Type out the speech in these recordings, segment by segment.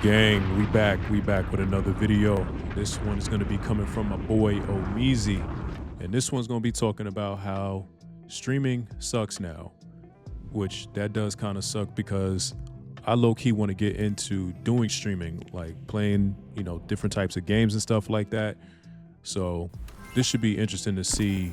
Gang, we back with another video. This one is going to be coming from my boy Omeezy, and this one's going to be talking about how streaming sucks now, which that does kind of suck because I low-key want to get into doing streaming, like playing, different types of games and stuff like that. So this should be interesting to see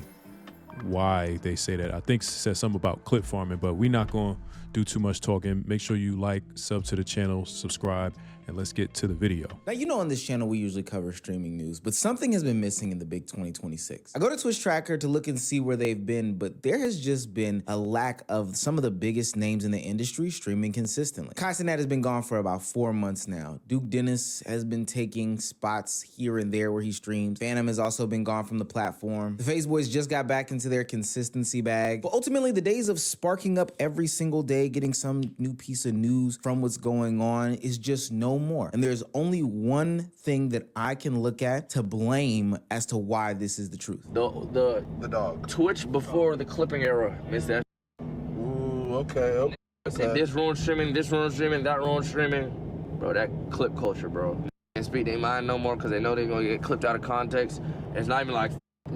why they say that. I think it says something about clip farming, but we're not going to do too much talking. Make sure you like, sub to the channel, subscribe, and let's get to the video. Now, on this channel, we usually cover streaming news, but something has been missing in the big 2026. I go to Twitch Tracker to look and see where they've been, but there has just been a lack of some of the biggest names in the industry streaming consistently. Castanat has been gone for about 4 months now. Duke Dennis has been taking spots here and there where he streams. Phantom has also been gone from the platform. The FaZe Boys just got back into their consistency bag. But ultimately, the days of sparking up every single day, getting some new piece of news from what's going on is just no more. And there's only one thing that I can look at to blame as to why this is the truth. The dog. Twitch before the clipping era. Miss that. Ooh, okay. This ruined streaming, that ruined streaming. Bro, that clip culture, bro. Can't speak their mind no more because they know they're going to get clipped out of context. It's not even like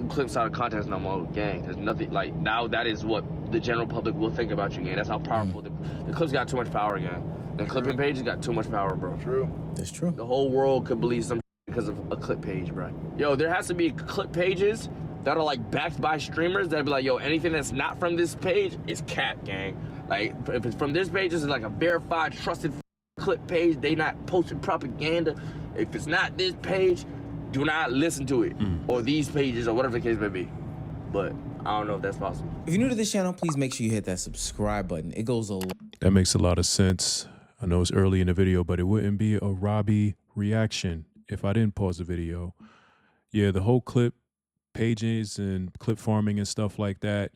clips out of context no more, gang. There's nothing, like, now that is what the general public will think about you, gang. That's how powerful the clips got too much power, gang. The clipping pages got too much power, bro. True. That's true. The whole world could believe some because of a clip page, bro. Yo, there has to be clip pages that are like backed by streamers that be like, yo, anything that's not from this page is cat, gang. Like, if it's from this page, this is like a verified, trusted clip page. They not posting propaganda. If it's not this page, do not listen to it. Or these pages, or whatever the case may be. But I don't know if that's possible. If you're new to this channel, please make sure you hit that subscribe button. It goes a lot. That makes a lot of sense. I know it's early in the video, but it wouldn't be a Robbie reaction if I didn't pause the video. Yeah, the whole clip pages and clip farming and stuff like that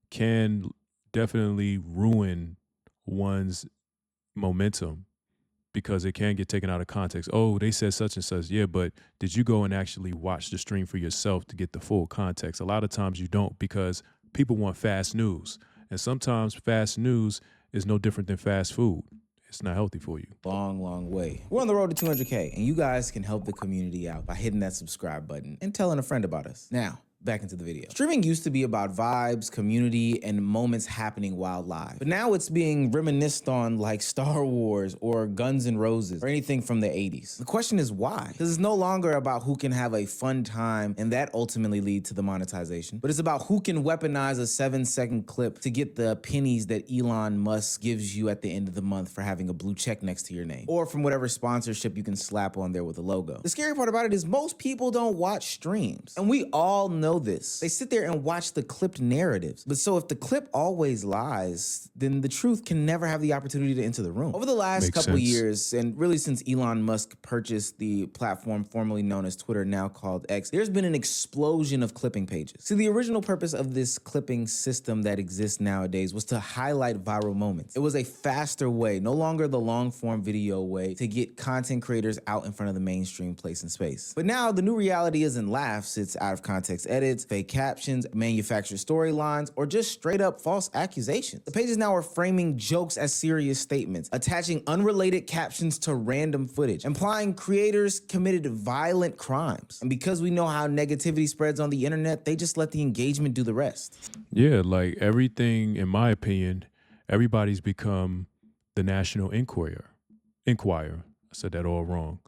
can definitely ruin one's momentum because it can get taken out of context. Oh, they said such and such. Yeah, but did you go and actually watch the stream for yourself to get the full context? A lot of times you don't because people want fast news. And sometimes fast news is no different than fast food. It's not healthy for you. Long way. We're on the road to 200K, and you guys can help the community out by hitting that subscribe button and telling a friend about us. Now, back into the video. Streaming used to be about vibes, community, and moments happening while live. But now it's being reminisced on like Star Wars or Guns N' Roses or anything from the 80s. The question is why? Because it's no longer about who can have a fun time and that ultimately lead to the monetization, but it's about who can weaponize a 7-second clip to get the pennies that Elon Musk gives you at the end of the month for having a blue check next to your name, or from whatever sponsorship you can slap on there with a logo. The scary part about it is most people don't watch streams, and we all know this. They sit there and watch the clipped narratives. But so if the clip always lies, then the truth can never have the opportunity to enter the room. Over the last couple years, and really since Elon Musk purchased the platform formerly known as Twitter, now called X, there's been an explosion of clipping pages. See, the original purpose of this clipping system that exists nowadays was to highlight viral moments. It was a faster way, no longer the long form video way, to get content creators out in front of the mainstream place and space. But now the new reality isn't laughs, it's out of context edits, fake captions, manufactured storylines, or just straight up false accusations. The pages now are framing jokes as serious statements, attaching unrelated captions to random footage, implying creators committed violent crimes. And because we know how negativity spreads on the internet, they just let the engagement do the rest. Yeah, like everything, in my opinion, everybody's become the National Enquirer. I said that all wrong.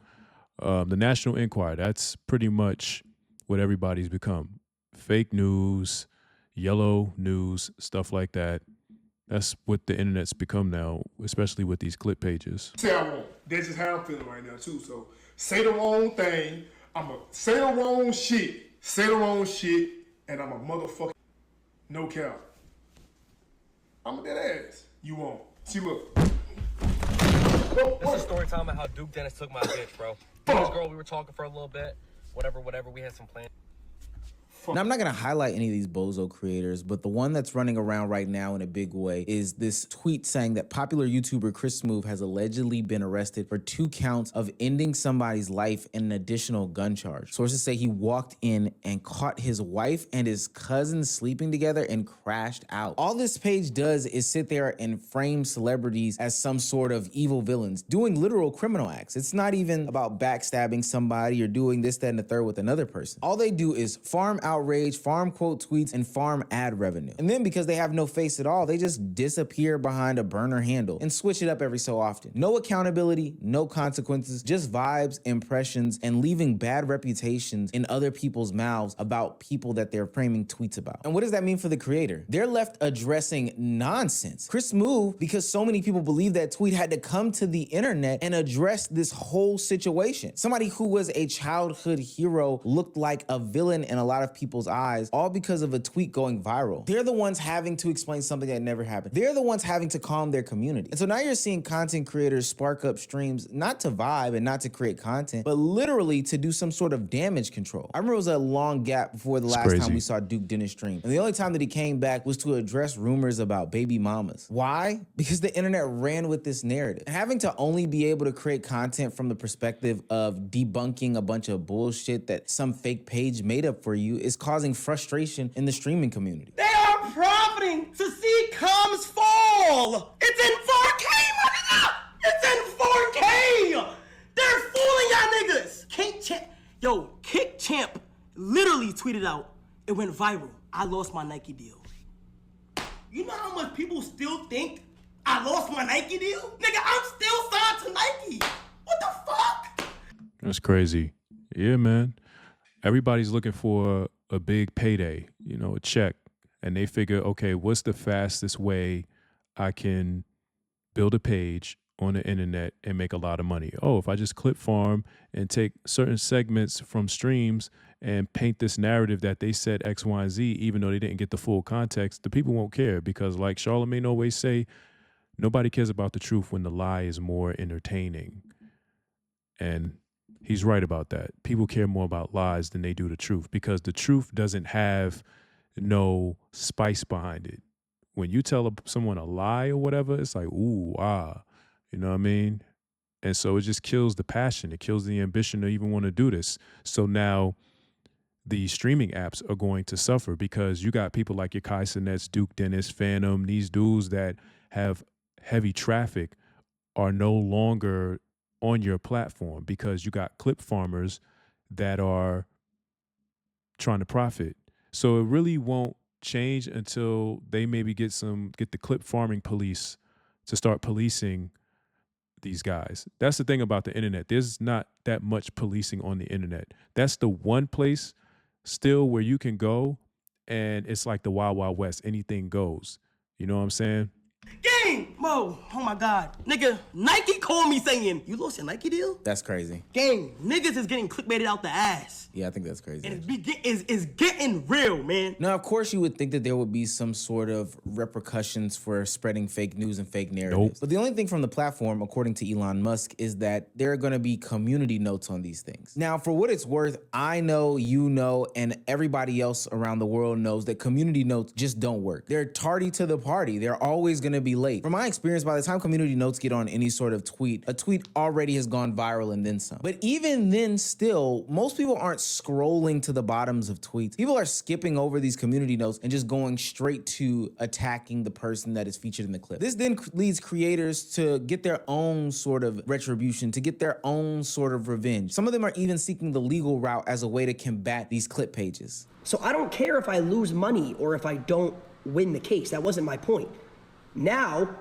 The National Enquirer, that's pretty much what everybody's become. Fake news, yellow news, stuff like that. That's what the internet's become now, especially with these clip pages. Say I won't. That's just how I'm feeling right now too. So say the wrong thing. I'ma say the wrong shit. Say the wrong shit, and I'm a motherfucker. No cap. I'm a dead ass. You won't. See, look. This is story time about how Duke Dennis took my bitch, bro. This girl, we were talking for a little bit. Whatever. We had some plans. Now, I'm not gonna highlight any of these bozo creators, but the one that's running around right now in a big way is this tweet saying that popular YouTuber Chris Smoove has allegedly been arrested for 2 counts of ending somebody's life and an additional gun charge. Sources say he walked in and caught his wife and his cousin sleeping together and crashed out. All this page does is sit there and frame celebrities as some sort of evil villains doing literal criminal acts. It's not even about backstabbing somebody or doing this, that, and the third with another person. All they do is farm outrage, farm quote tweets, and farm ad revenue. And then because they have no face at all, they just disappear behind a burner handle and switch it up every so often. No accountability, no consequences, just vibes, impressions, and leaving bad reputations in other people's mouths about people that they're framing tweets about. And what does that mean for the creator? They're left addressing nonsense. Chris Smoove, because so many people believe that tweet, had to come to the internet and address this whole situation. Somebody who was a childhood hero looked like a villain in a lot of people's eyes, all because of a tweet going viral. They're the ones having to explain something that never happened. They're the ones having to calm their community. And so now you're seeing content creators spark up streams, not to vibe and not to create content, but literally to do some sort of damage control. I remember it was a long gap before the last time we saw Duke Dennis stream. And the only time that he came back was to address rumors about baby mamas. Why? Because the internet ran with this narrative. And having to only be able to create content from the perspective of debunking a bunch of bullshit that some fake page made up for you is causing frustration in the streaming community. They are profiting to see comms fall. It's in 4K, motherfucker! It's in 4K! They're fooling y'all niggas! Kick Champ literally tweeted out, it went viral. I lost my Nike deal. You know how much people still think I lost my Nike deal? Nigga, I'm still signed to Nike. What the fuck? That's crazy. Yeah, man. Everybody's looking for a big payday, you know, a check. And they figure, okay, what's the fastest way I can build a page on the internet and make a lot of money? Oh, if I just clip farm and take certain segments from streams and paint this narrative that they said X, Y, and Z, even though they didn't get the full context, the people won't care because, like Charlamagne always say, nobody cares about the truth when the lie is more entertaining. And he's right about that. People care more about lies than they do the truth because the truth doesn't have no spice behind it. When you tell someone a lie or whatever, it's like, ooh, ah, you know what I mean? And so it just kills the passion. It kills the ambition to even want to do this. So now the streaming apps are going to suffer because you got people like your Kai Cenats, Duke Dennis, Phantom, these dudes that have heavy traffic are no longer on your platform because you got clip farmers that are trying to profit. So it really won't change until they maybe get the clip farming police to start policing these guys. That's the thing about the internet. There's not that much policing on the internet. That's the one place still where you can go and it's like the Wild Wild West. Anything goes. You know what I'm saying? Gang! Mo, oh my God. Nigga, Nike called me saying, you lost your Nike deal? That's crazy. Gang, niggas is getting clickbaited out the ass. Yeah, I think that's crazy. And it's getting real, man. Now, of course, you would think that there would be some sort of repercussions for spreading fake news and fake narratives. Nope. But the only thing from the platform, according to Elon Musk, is that there are going to be community notes on these things. Now, for what it's worth, I know, you know, and everybody else around the world knows that community notes just don't work. They're tardy to the party. They're always going to be late. From my experience, by the time community notes get on any sort of tweet, a tweet already has gone viral and then some. But even then still, most people aren't scrolling to the bottoms of tweets. People are skipping over these community notes and just going straight to attacking the person that is featured in the clip. This then leads creators to get their own sort of retribution, to get their own sort of revenge. Some of them are even seeking the legal route as a way to combat these clip pages. So I don't care if I lose money or if I don't win the case. That wasn't my point. Now,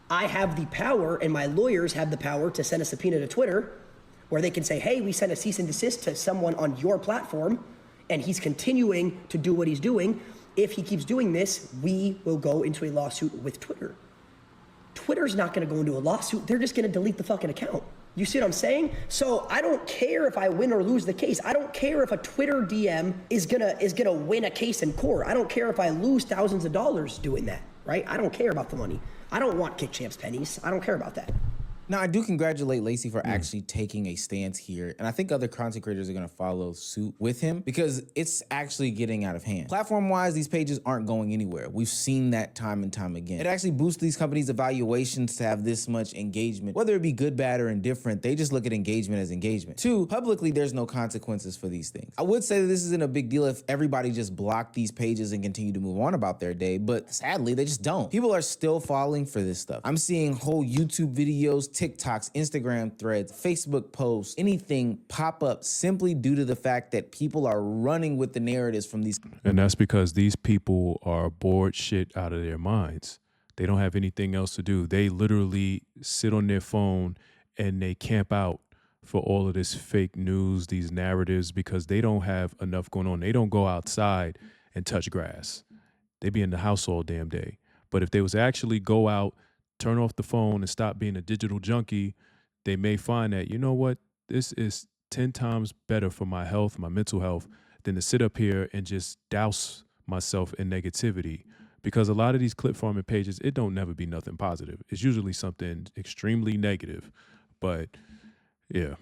I have the power and my lawyers have the power to send a subpoena to Twitter where they can say, hey, we sent a cease and desist to someone on your platform and he's continuing to do what he's doing. If he keeps doing this, we will go into a lawsuit with Twitter. Twitter's not gonna go into a lawsuit. They're just gonna delete the fucking account. You see what I'm saying? So I don't care if I win or lose the case. I don't care if a Twitter DM is gonna win a case in court. I don't care if I lose thousands of dollars doing that, right? I don't care about the money. I don't want Kick Champ's pennies. I don't care about that. Now, I do congratulate Lacey for actually taking a stance here, and I think other content creators are gonna follow suit with him because it's actually getting out of hand. Platform-wise, these pages aren't going anywhere. We've seen that time and time again. It actually boosts these companies' evaluations to have this much engagement. Whether it be good, bad, or indifferent, they just look at engagement as engagement. Two, publicly, there's no consequences for these things. I would say that this isn't a big deal if everybody just blocked these pages and continued to move on about their day, but sadly, they just don't. People are still falling for this stuff. I'm seeing whole YouTube videos, TikToks, Instagram threads, Facebook posts, anything pop up simply due to the fact that people are running with the narratives from these. And that's because these people are bored shit out of their minds. They don't have anything else to do. They literally sit on their phone and they camp out for all of this fake news, these narratives, because they don't have enough going on. They don't go outside and touch grass. They be in the house all damn day. But if they was actually go out, turn off the phone and stop being a digital junkie, they may find that, you know what, this is 10 times better for my health, my mental health, than to sit up here and just douse myself in negativity. Because a lot of these clip farming pages, it don't never be nothing positive. It's usually something extremely negative. But yeah.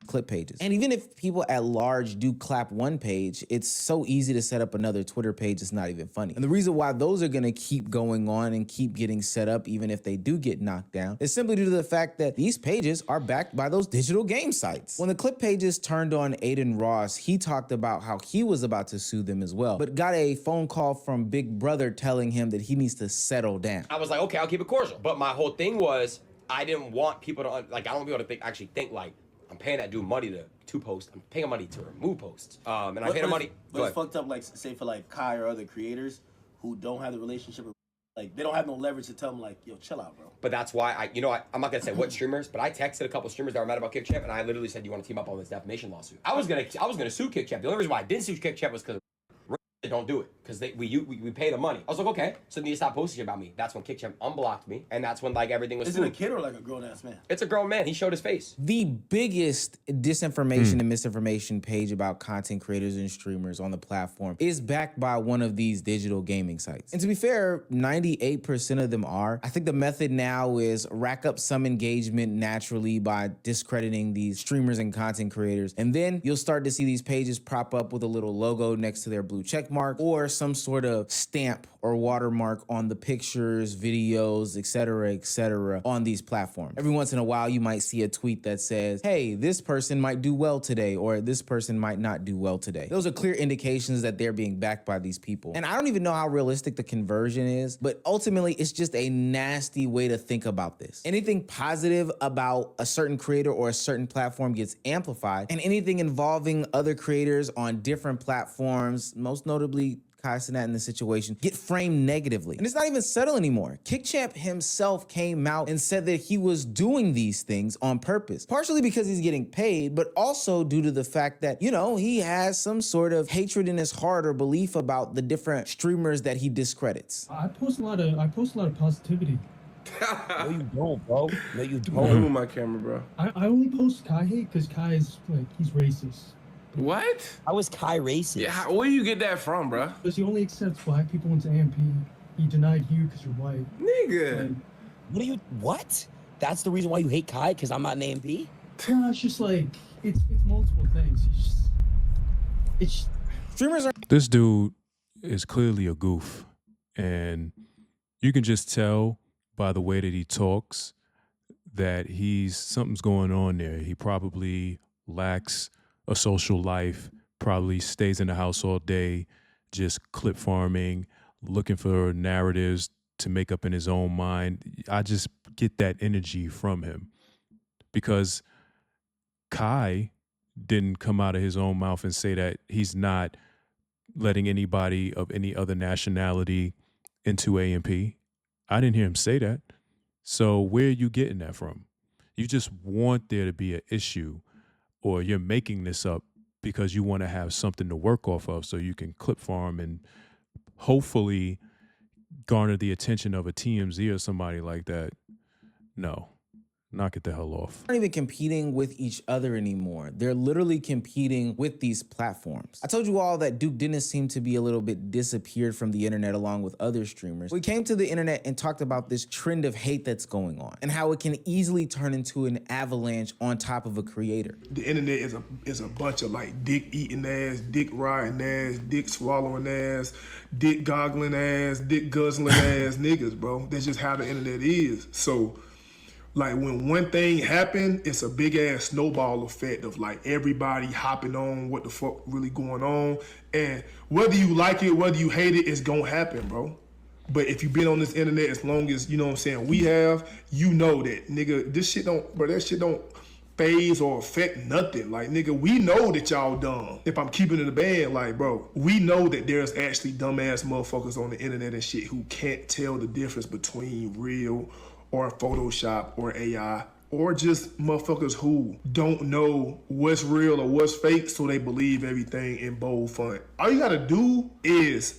Clip pages. And even if people at large do clap one page, it's so easy to set up another Twitter page. It's not even funny. And the reason why those are going to keep going on and keep getting set up, even if they do get knocked down, is simply due to the fact that these pages are backed by those digital game sites. When the clip pages turned on Aiden Ross, he talked about how he was about to sue them as well, but got a phone call from Big Brother telling him that he needs to settle down. I was like, okay, I'll keep it cordial. But my whole thing was, I didn't want people to, like, I don't want people to actually think like, I'm paying that dude money to post. I'm paying money to remove posts. And I pay the money. But it's fucked up, like, say for like Kai or other creators who don't have the relationship, like, they don't have no leverage to tell them, like, yo, chill out, bro. But that's why I'm not gonna say what streamers, but I texted a couple streamers that were mad about KickChamp, and I literally said, you want to team up on this defamation lawsuit? I was gonna sue KickChamp. The only reason why I didn't sue KickChamp was because don't do it, because we pay the money. I was like, okay, so then you stop posting about me. That's when KickChamp unblocked me, and that's when like everything was. Is it a kid or like a grown ass man? It's a grown man. He showed his face. The biggest disinformation and misinformation page about content creators and streamers on the platform is backed by one of these digital gaming sites. And to be fair, 98% of them are. I think the method now is rack up some engagement naturally by discrediting these streamers and content creators. And then you'll start to see these pages prop up with a little logo next to their blue check mark or some sort of stamp or watermark on the pictures, videos, etc., on these platforms. Every once in a while, you might see a tweet that says, hey, this person might do well today, or this person might not do well today. Those are clear indications that they're being backed by these people. And I don't even know how realistic the conversion is, but ultimately, it's just a nasty way to think about this. Anything positive about a certain creator or a certain platform gets amplified, and anything involving other creators on different platforms, most notably Kai Cenat in this situation, get framed negatively. And it's not even subtle anymore. KickChamp himself came out and said that he was doing these things on purpose, partially because he's getting paid, but also due to the fact that, you know, he has some sort of hatred in his heart or belief about the different streamers that he discredits. I post a lot of positivity. No, you don't, bro. No, you Don't don't. move my camera, bro. I only post Kai hate because Kai is like, he's racist. What? How is Kai racist? Yeah, where do you get that from, bro? Because he only accepts black people into AMP. He denied you because you're white. Nigga. Like, What? That's the reason why you hate Kai? Because I'm not an AMP? no, it's just like, it's multiple things. It's Streamers are This dude is clearly a goof, and you can just tell by the way that he talks that something's going on there. He probably lacks a social life, probably stays in the house all day, just clip farming, looking for narratives to make up in his own mind. I just get that energy from him because Kai didn't come out of his own mouth and say that he's not letting anybody of any other nationality into AMP. I didn't hear him say that. So where are you getting that from? You just want there to be an issue, or you're making this up because you want to have something to work off of so you can clip farm and hopefully garner the attention of a TMZ or somebody like that. No, knock it the hell off. They're not even competing with each other anymore. They're literally competing with these platforms. I told you all that Duke Dennis seemed to be a little bit disappeared from the internet along with other streamers. We came to the internet and talked about this trend of hate that's going on and how it can easily turn into an avalanche on top of a creator. The internet is a bunch of like dick eating ass, dick riding ass, dick swallowing ass, dick goggling ass, dick guzzling ass niggas, bro. That's just how the internet is. So like when one thing happened, it's a big ass snowball effect of like everybody hopping on what the fuck really going on. And whether you like it, whether you hate it, it's gonna happen, bro. But if you've been on this internet as long as, you know what I'm saying, we have, you know that, nigga, this shit don't, bro, that shit don't phase or affect nothing. Like, nigga, we know that y'all dumb. If I'm keeping it in the band, like, bro, we know that there's actually dumbass motherfuckers on the internet and shit who can't tell the difference between real or Photoshop or AI, or just motherfuckers who don't know what's real or what's fake, so they believe everything in bold font. All you gotta do is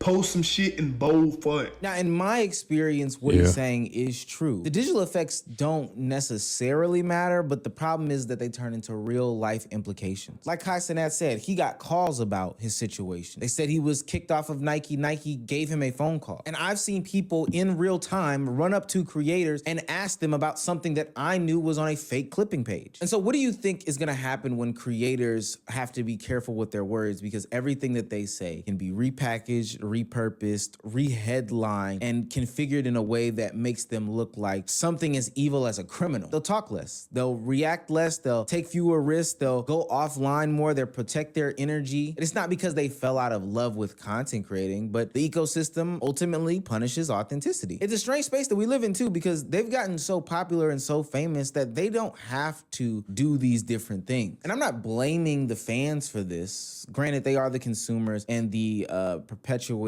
post some shit in bold font. Now, in my experience, what he's saying is true. The digital effects don't necessarily matter, but the problem is that they turn into real life implications. Like Kai Cenat said, he got calls about his situation. They said he was kicked off of Nike. Nike gave him a phone call. And I've seen people in real time run up to creators and ask them about something that I knew was on a fake clipping page. And so what do you think is gonna happen when creators have to be careful with their words, because everything that they say can be repackaged, repurposed, reheadlined, and configured in a way that makes them look like something as evil as a criminal? They'll talk less, they'll react less, they'll take fewer risks, they'll go offline more, they'll protect their energy. And it's not because they fell out of love with content creating, but the ecosystem ultimately punishes authenticity. It's a strange space that we live in too, because they've gotten so popular and so famous that they don't have to do these different things. And I'm not blaming the fans for this. Granted, they are the consumers and the perpetuators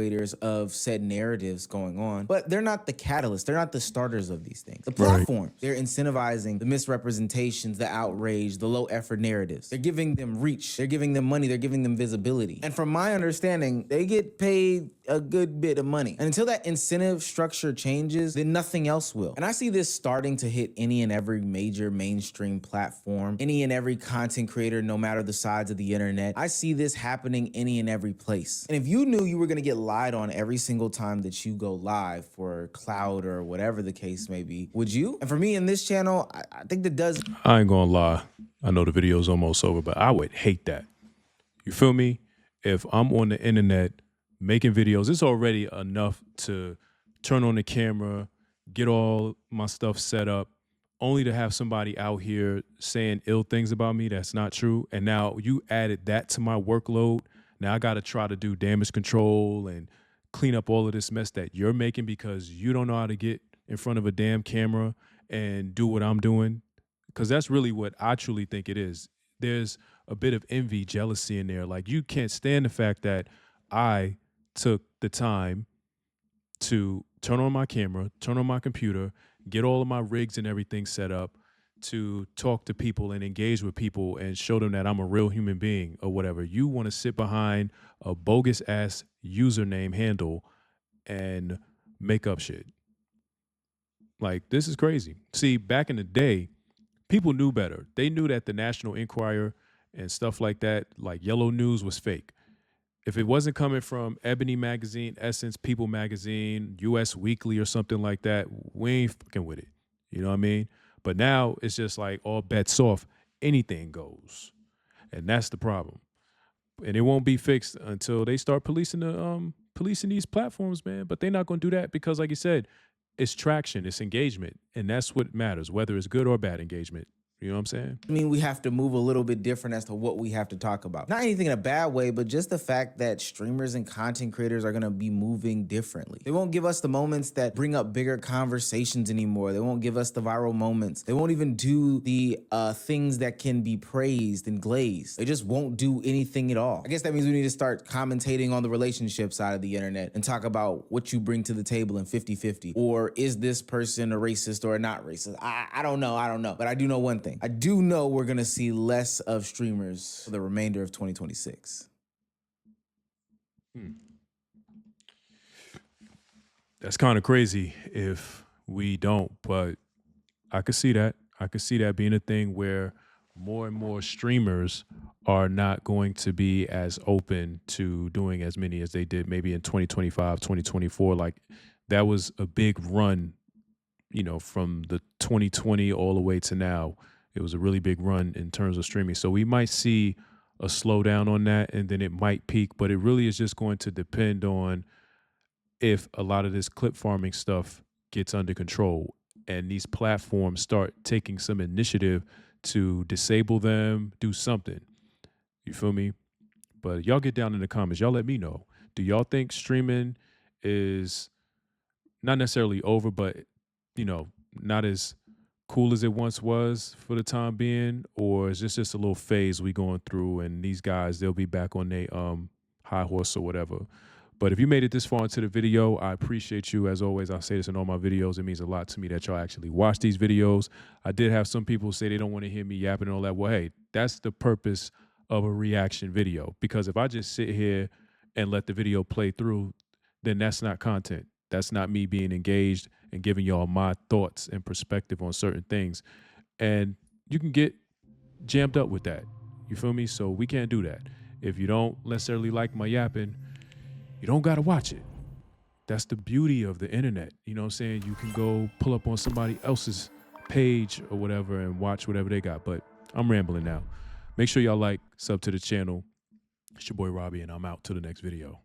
of said narratives going on, but they're not the catalyst. They're not the starters of these things. The platforms, they're incentivizing the misrepresentations, the outrage, the low effort narratives. They're giving them reach. They're giving them money. They're giving them visibility. And from my understanding, they get paid a good bit of money. And until that incentive structure changes, then nothing else will. And I see this starting to hit any and every major mainstream platform, any and every content creator, no matter the size of the internet. I see this happening any and every place. And if you knew you were gonna get lied on every single time that you go live for cloud or whatever the case may be, would you? And for me in this channel, I think that does. I ain't gonna lie. I know the video's almost over, but I would hate that. You feel me? If I'm on the internet making videos, it's already enough to turn on the camera, get all my stuff set up, only to have somebody out here saying ill things about me that's not true. And now you added that to my workload. Now I got to try to do damage control and clean up all of this mess that you're making because you don't know how to get in front of a damn camera and do what I'm doing. Because that's really what I truly think it is. There's a bit of envy, jealousy in there. Like, you can't stand the fact that I took the time to turn on my camera, turn on my computer, get all of my rigs and everything set up to talk to people and engage with people and show them that I'm a real human being or whatever. You want to sit behind a bogus ass username handle and make up shit. Like, this is crazy. See, back in the day, people knew better. They knew that the National Enquirer and stuff like that, like Yellow News, was fake. If it wasn't coming from Ebony Magazine, Essence, People Magazine, US Weekly or something like that, we ain't fucking with it. You know what I mean? But now it's just like all bets off. Anything goes. And that's the problem. And it won't be fixed until they start policing these platforms, man. But they're not going to do that because, like you said, it's traction, it's engagement. And that's what matters, whether it's good or bad engagement. You know what I'm saying? I mean, we have to move a little bit different as to what we have to talk about. Not anything in a bad way, but just the fact that streamers and content creators are gonna be moving differently. They won't give us the moments that bring up bigger conversations anymore. They won't give us the viral moments. They won't even do the things that can be praised and glazed. They just won't do anything at all. I guess that means we need to start commentating on the relationship side of the internet and talk about what you bring to the table in 50-50. Or is this person a racist or not racist? I don't know. But I do know one thing. I do know we're going to see less of streamers for the remainder of 2026. That's kind of crazy if we don't, but I could see that. I could see that being a thing where more and more streamers are not going to be as open to doing as many as they did maybe in 2025, 2024. Like that was a big run, you know, from the 2020 all the way to now. It was a really big run in terms of streaming. So we might see a slowdown on that and then it might peak, but it really is just going to depend on if a lot of this clip farming stuff gets under control and these platforms start taking some initiative to disable them, do something. You feel me? But y'all get down in the comments. Y'all let me know. Do y'all think streaming is not necessarily over, but, you know, not as cool as it once was for the time being? Or is this just a little phase we going through and these guys, they'll be back on their high horse or whatever? But if you made it this far into the video, I appreciate you. As always, I say this in all my videos. It means a lot to me that y'all actually watch these videos. I did have some people say they don't want to hear me yapping and all that. Well, hey, that's the purpose of a reaction video. Because if I just sit here and let the video play through, then that's not content. That's not me being engaged and giving y'all my thoughts and perspective on certain things. And you can get jammed up with that. You feel me? So we can't do that. If you don't necessarily like my yapping, you don't got to watch it. That's the beauty of the internet. You know what I'm saying? You can go pull up on somebody else's page or whatever and watch whatever they got. But I'm rambling now. Make sure y'all like, sub to the channel. It's your boy Robbie, and I'm out to the next video.